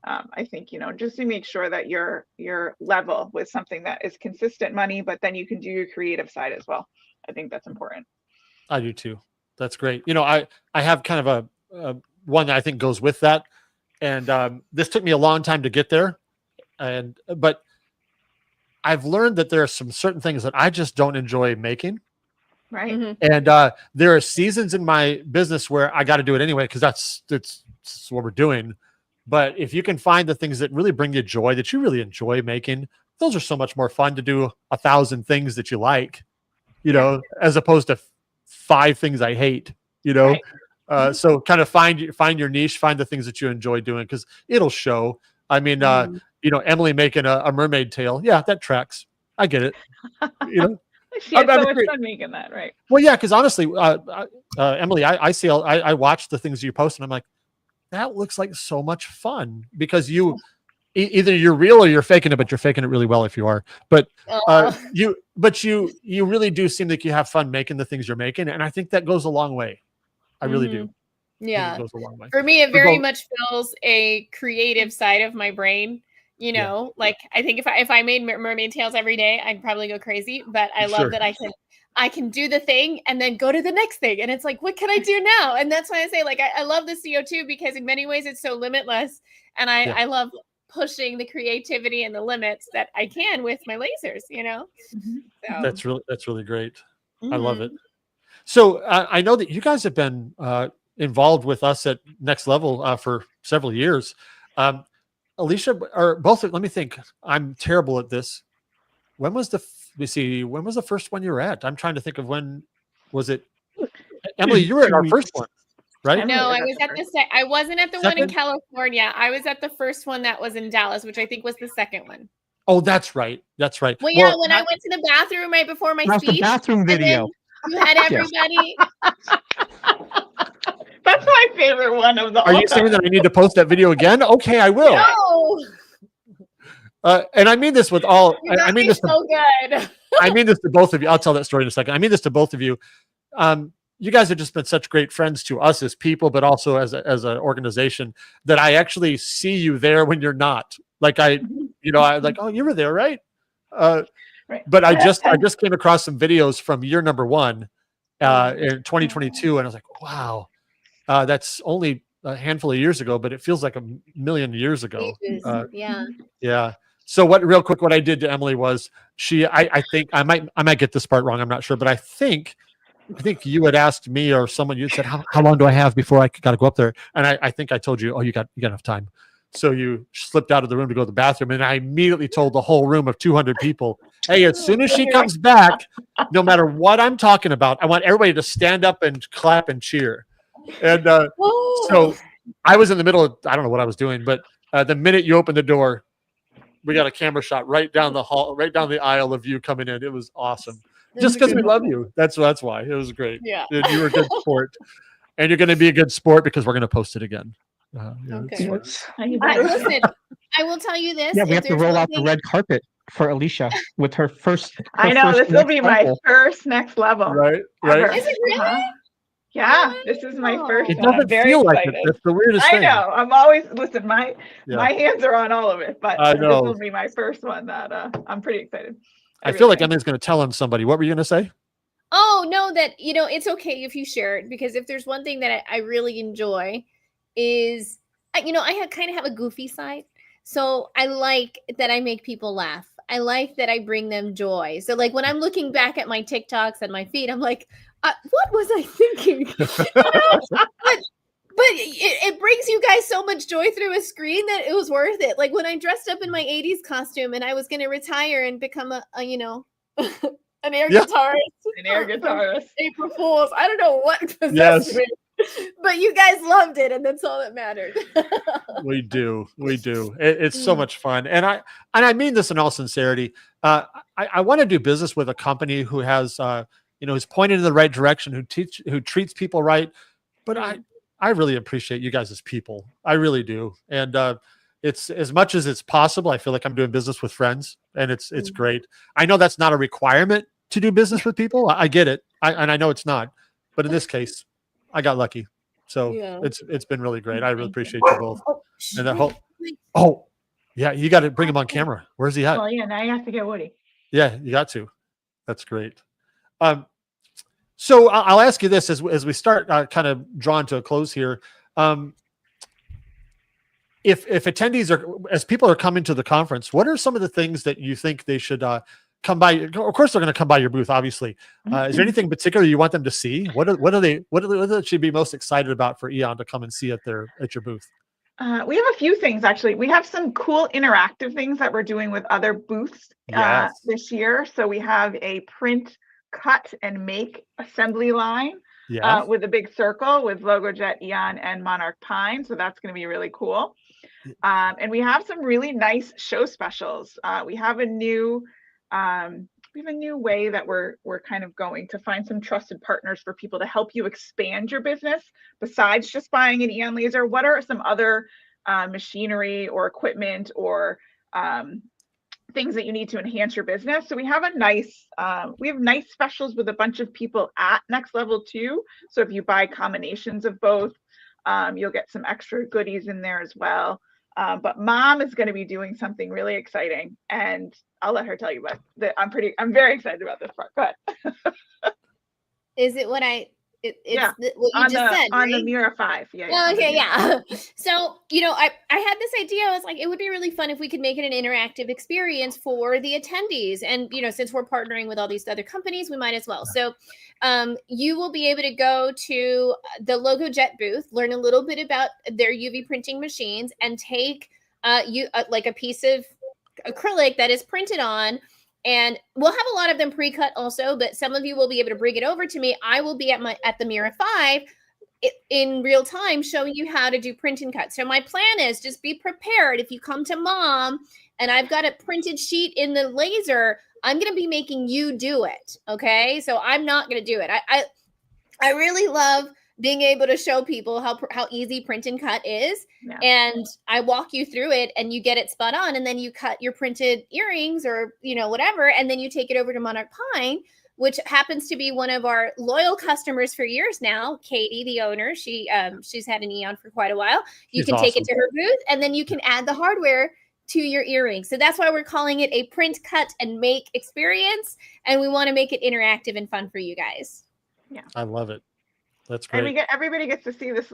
I think just to make sure that you're level with something that is consistent money, but then you can do your creative side as well. I think that's important. I do too. That's great. I have kind of a one that I think goes with that, and this took me a long time to get there. But I've learned that there are some certain things that I just don't enjoy making. Right. Mm-hmm. And there are seasons in my business where I got to do it anyway, because that's what we're doing. But if you can find the things that really bring you joy, that you really enjoy making, those are so much more fun to do 1,000 things that you like, as opposed to 5 things I hate, Right. So kind of find your niche, find the things that you enjoy doing, because it'll show. I mean, Emily making a mermaid tail. Yeah, that tracks. I get it. She had I'm so much agree- fun making that, right? Well, yeah, because honestly, Emily, I watch the things you post, and I'm like, that looks like so much fun because either you're real or you're faking it, but you're faking it really well if you are. But you really do seem like you have fun making the things you're making, and I think that goes a long way. I really do. Yeah, it goes a long way. For me, it very much fills a creative side of my brain. You know, Yeah. like I think if I made mermaid tails every day, I'd probably go crazy. But I love that I can do the thing and then go to the next thing. And it's like, what can I do now? And that's why I say, like, I love the CO2 because in many ways it's so limitless. And I love pushing the creativity and the limits that I can with my lasers, you know? So. That's really great. I love it. So I know that you guys have been involved with us at Next Level for several years. Alicia, or both, let me think. I'm terrible at this. When was the first one you were at? I'm trying to think of when was it. Emily, you were at our first one, right? No, I was at I wasn't at the one in California. I was at the first one that was in Dallas, which I think was the second one. Oh, that's right. That's right. Well, yeah, when I went to the bathroom right before my speech. The bathroom video. You had everybody. That's my favorite one of the. Are you saying that I need to post that video again? Okay, I will. No. And I mean this with all. I mean this. So good. I mean this to both of you. I'll tell that story in a second. I mean this to both of you. You guys have just been such great friends to us as people, but also as an organization that I actually see you there when you're not. Like I like, oh, you were there, right? Right. But I just came across some videos from year number 1 in 2022, and I was like, wow, that's only a handful of years ago, but it feels like a million years ago. Yeah. So real quick, what I did to Emily was I think I might get this part wrong. I'm not sure, but I think you had asked me or someone, you said, how long do I have before I got to go up there? And I think I told you, oh, you got enough time. So you slipped out of the room to go to the bathroom. And I immediately told the whole room of 200 people, hey, as soon as she comes back, no matter what I'm talking about, I want everybody to stand up and clap and cheer. And so I was in the middle of, I don't know what I was doing, but the minute you opened the door, we got a camera shot right down the hall, right down the aisle of you coming in. It was awesome. Just because we love you. That's why. It was great. Yeah. And you were a good sport. And you're going to be a good sport because we're going to post it again. Okay. Listen, I will tell you this. Yeah, we have to roll out the red carpet for Alicia with her first. I know, this will be my first Next Level. Right. Right. Is it really? Yeah, this is my first. It doesn't feel like it. That's the weirdest thing. I know. I'm always my hands are on all of it, but I know. this will be my first one that I'm pretty excited. I feel like Emily's going to tell on somebody. What were you going to say? Oh, no, that, it's okay if you share it, because if there's one thing that I really enjoy is, I kind of have a goofy side. So I like that I make people laugh. I like that I bring them joy. So like when I'm looking back at my TikToks and my feed, I'm like, what was I thinking? But it brings you guys so much joy through a screen that it was worth it. Like when I dressed up in my 80s costume and I was going to retire and become an air guitarist. An air guitarist. April Fools. I don't know what possessed me. But you guys loved it, and that's all that mattered. We do. It's so much fun. And I mean this in all sincerity. I want to do business with a company who has who's pointed in the right direction, who treats people right. But I really appreciate you guys as people. I really do. And it's as much as it's possible, I feel like I'm doing business with friends, and it's great. I know that's not a requirement to do business with people. I get it. And I know it's not. But in this case, I got lucky. So it's been really great. I really appreciate you both. And that whole yeah, you got to bring him on camera. Where's he at? Well, yeah, now you have to get Woody. Yeah, you got to. That's great. So I'll ask you this as we start kind of drawn to a close here. If attendees as people are coming to the conference, what are some of the things that you think they should come by? Of course, they're going to come by your booth, obviously. Is there anything in particular you want them to see? What should be most excited about for Aeon to come and see at your booth? We have a few things, actually. We have some cool interactive things that we're doing with other booths this year. So we have a print, cut, and make assembly line with a big circle with LogoJet, Aeon, and Monarch Pine. So that's going to be really cool. And we have some really nice show specials. We have a new way that we're kind of going to find some trusted partners for people to help you expand your business besides just buying an Aeon laser. What are some other machinery or equipment or things that you need to enhance your business? So we have nice specials with a bunch of people at Next Level too. So if you buy combinations of both, you'll get some extra goodies in there as well. But Mom is going to be doing something really exciting, and I'll let her tell you what. I'm very excited about this part. Go ahead. Is it what what you on just the, said, on right? the Mira 5. Yeah. Oh, okay, yeah. So, I had this idea. I was like, it would be really fun if we could make it an interactive experience for the attendees. And, since we're partnering with all these other companies, we might as well. So you will be able to go to the LogoJet booth, learn a little bit about their UV printing machines, and take like a piece of acrylic that is printed on. And we'll have a lot of them pre-cut also, but some of you will be able to bring it over to me. I will be at the Mira 5 in real time showing you how to do print and cut. So my plan is just be prepared. If you come to Mom and I've got a printed sheet in the laser, I'm going to be making you do it. Okay. So I'm not going to do it. I really love being able to show people how easy print and cut is. Yeah. And I walk you through it and you get it spot on. And then you cut your printed earrings or, whatever. And then you take it over to Monarch Pine, which happens to be one of our loyal customers for years now. Katie, the owner, she's had an Aeon for quite a while. You can take it to her booth and then you can add the hardware to your earrings. So that's why we're calling it a print, cut, and make experience. And we want to make it interactive and fun for you guys. Yeah. I love it. That's great. And everybody gets to see this,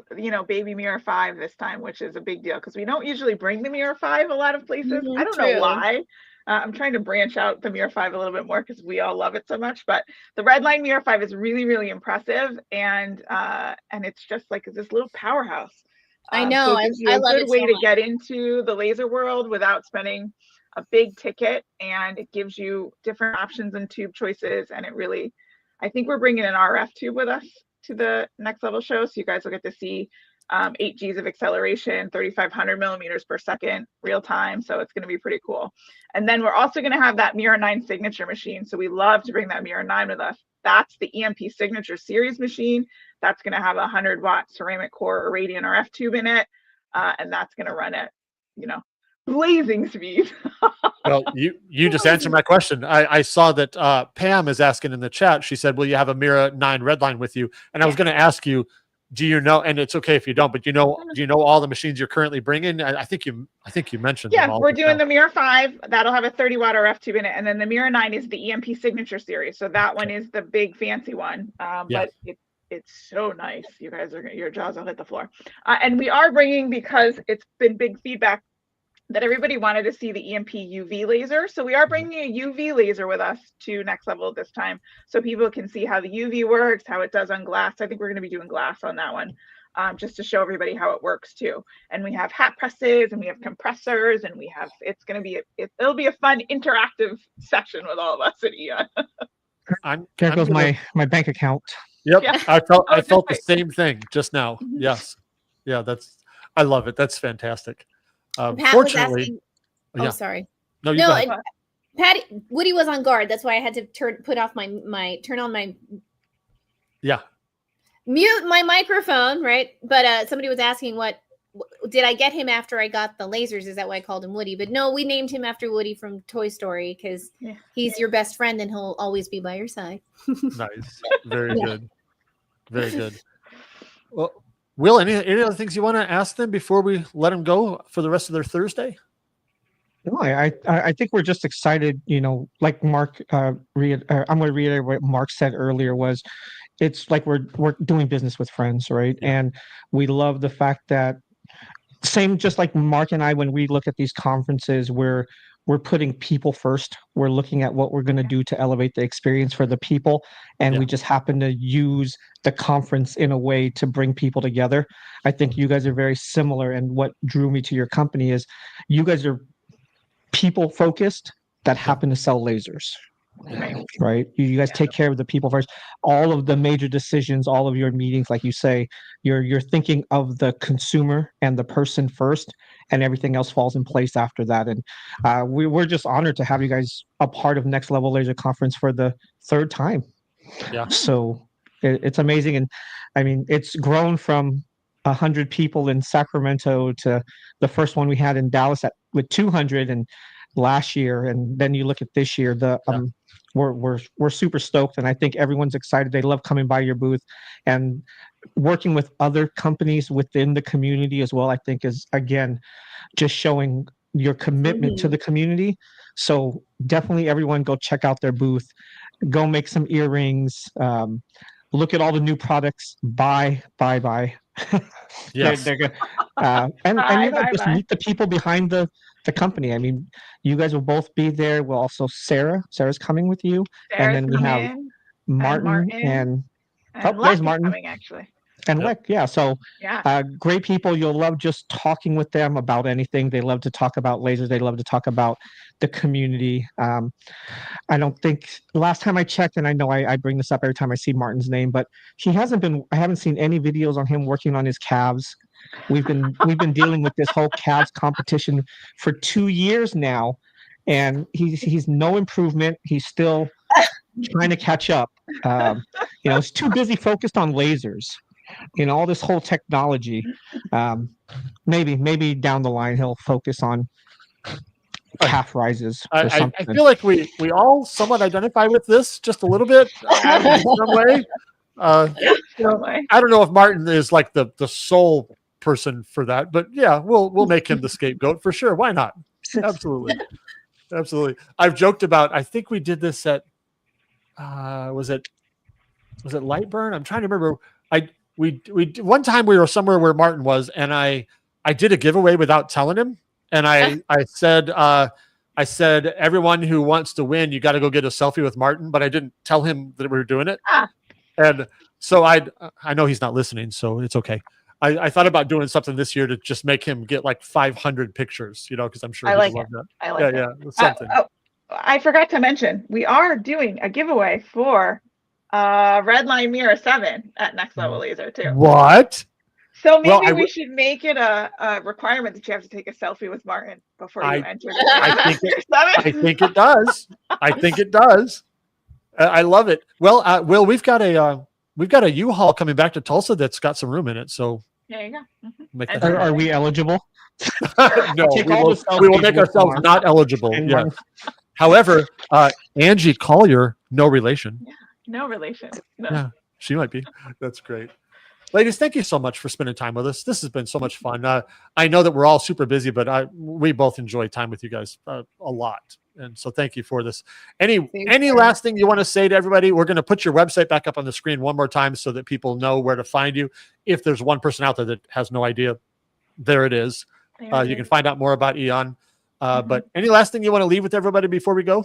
baby Mira 5 this time, which is a big deal because we don't usually bring the Mira 5 a lot of places. I don't know why. I'm trying to branch out the Mira 5 a little bit more because we all love it so much. But the Redline Mira 5 is really, really impressive, and it's just like this little powerhouse. I know. So it gives you a good way to get into the laser world without spending a big ticket, and it gives you different options and tube choices. And I think we're bringing an RF tube with us to the Next Level show, so you guys will get to see 8 Gs of acceleration, 3,500 millimeters per second, real time. So it's going to be pretty cool. And then we're also going to have that Mira 9 signature machine. So we love to bring that Mira 9 with us. That's the EMP signature series machine. That's going to have a 100-watt ceramic core Irradiant RF tube in it, and that's going to run at blazing speed. Well, you just answered my question. I saw that Pam is asking in the chat. She said, will you have a Mira 9 Redline with you? And I was going to ask you, do you know, and it's okay if you don't, but do you know all the machines you're currently bringing? I think you mentioned them all. We're doing the Mira 5. That'll have a 30-watt RF tube in it. And then the Mira 9 is the EMP signature series. So that one is the big fancy one. But it's so nice. You guys your jaws will hit the floor. And we are bringing, because it's been big feedback that everybody wanted to see the EMP UV laser. So we are bringing a UV laser with us to Next Level this time, so people can see how the UV works, how it does on glass. I think we're going to be doing glass on that one, just to show everybody how it works too. And we have hat presses and we have compressors, and it'll be a fun interactive session with all of us at Aeon. There goes my bank account. Yep. Yeah. I felt the same thing just now. Yes. Yeah. I love it. That's fantastic. Fortunately, sorry. No, Patty, Woody was on guard. That's why I had to turn on my mute my microphone, right? But somebody was asking what did I get him after I got the lasers? Is that why I called him Woody? But no, we named him after Woody from Toy Story because he's your best friend and he'll always be by your side. Nice. Very good. Very good. Well, Will, any other things you want to ask them before we let them go for the rest of their Thursday? No, I think we're just excited. Like Mark, I'm going to reiterate what Mark said earlier. It's like we're doing business with friends, right? And we love the fact that just like Mark and I, when we look at these conferences, we're putting people first. We're looking at what we're going to do to elevate the experience for the people. And we just happen to use the conference in a way to bring people together. I think you guys are very similar. And what drew me to your company is you guys are people focused that happen to sell lasers, right? You guys take care of the people first. All of the major decisions, all of your meetings, like you say, you're thinking of the consumer and the person first. and everything else falls in place after that. And we're just honored to have you guys a part of Next Level Laser Conference for the third time. Yeah. So it's amazing. And I mean, it's grown from 100 people in Sacramento to the first one we had in Dallas with 200 and last year. And then you look at this year, we're super stoked. And I think everyone's excited. They love coming by your booth and working with other companies within the community as well. I think is, again, just showing your commitment to the community. So definitely everyone go check out their booth, go make some earrings, look at all the new products, buy. Yes. They're good. And just meet the people behind the company. I mean, you guys will both be there. We'll also Sarah's coming with you. Sarah's and then we have Martin and there's Martin coming actually. and Lick. Yeah. So Yeah. great people. You'll love just talking with them about anything. They love to talk about lasers. They love to talk about the community. I don't think last time I checked, and I know I bring this up every time I see Martin's name, but I haven't seen any videos on him working on his calves. We've been dealing with this whole calves competition for 2 years now, and he's no improvement. He's still trying to catch up. He's too busy focused on lasers. All this whole technology. Maybe down the line he'll focus on calf rises or I something. feel like we all somewhat identify with this just a little bit in some way. I don't know if Martin is like the sole person for that, but yeah, we'll make him the scapegoat for sure. Why not? Absolutely. I've joked about, I think we did this at was it Lightburn? I'm trying to remember. We one time we were somewhere where Martin was, and I did a giveaway without telling him. And I said, everyone who wants to win, you got to go get a selfie with Martin, but I didn't tell him that we were doing it. And so I know he's not listening, so it's okay. I thought about doing something this year to just make him get like 500 pictures, because I'm sure he'd love that. I like it. Something. I forgot to mention, we are doing a giveaway for Redline Mirror 7 at Next Level Laser too. What? So maybe we should make it a requirement that you have to take a selfie with Martin before you enter. I think it does. I think it does. I love it. Well, Will, we've got a U-Haul coming back to Tulsa that's got some room in it. So there you go. Are we eligible? No, we will make ourselves not eligible. Yeah. However, Angie Collier, no relation. Yeah, no relation. No. Yeah, she might be. That's great. Ladies, thank you so much for spending time with us. This has been so much fun. I know that we're all super busy, but we both enjoy time with you guys a lot. And so thank you for this. Any last thing you want to say to everybody? We're going to put your website back up on the screen one more time so that people know where to find you. If there's one person out there that has no idea, there it is. You can find out more about Aeon. But any last thing you want to leave with everybody before we go?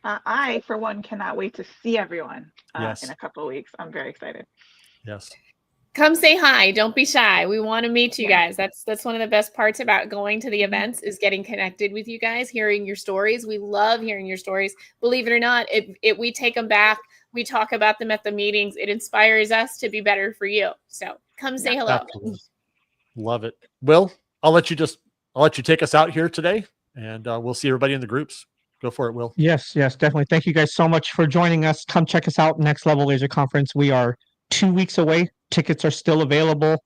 I, for one, cannot wait to see everyone Yes. in a couple of weeks. I'm very excited. Yes. Come say hi. Don't be shy. We want to meet you guys. That's one of the best parts about going to the events is getting connected with you guys, hearing your stories. We love hearing your stories. Believe it or not, we take them back. We talk about them at the meetings. It inspires us to be better for you. So come say hello. Absolutely. Love it. Will, I'll let you take us out here today, and we'll see everybody in the groups. Go for it, Will. Yes, definitely. Thank you guys so much for joining us. Come check us out, Next Level Laser Conference. We are 2 weeks away. Tickets are still available,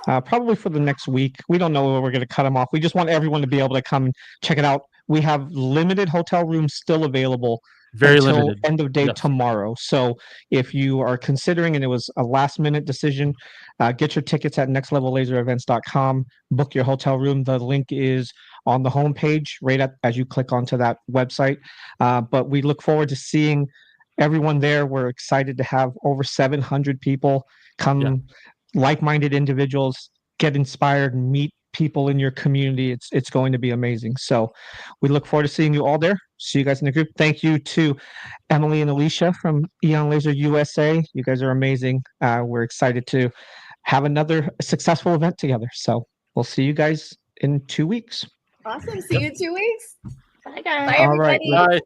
probably for the next week. We don't know when we're going to cut them off. We just want everyone to be able to come and check it out. We have limited hotel rooms still available. Very until limited. End of day tomorrow. So if you are considering, and it was a last minute decision, get your tickets at nextlevellaserevents.com. Book your hotel room. The link is on the homepage as you click onto that website. But we look forward to seeing everyone there. We're excited to have over 700 people come, like-minded individuals, get inspired, and meet people in your community. It's going to be amazing. So we look forward to seeing you all there. See you guys in the group. Thank you to Emily and Alicia from Aeon Laser USA. You guys are amazing. We're excited to have another successful event together. So we'll see you guys in 2 weeks. Awesome. See you in 2 weeks. Bye, guys. Bye, everybody. All right. Bye.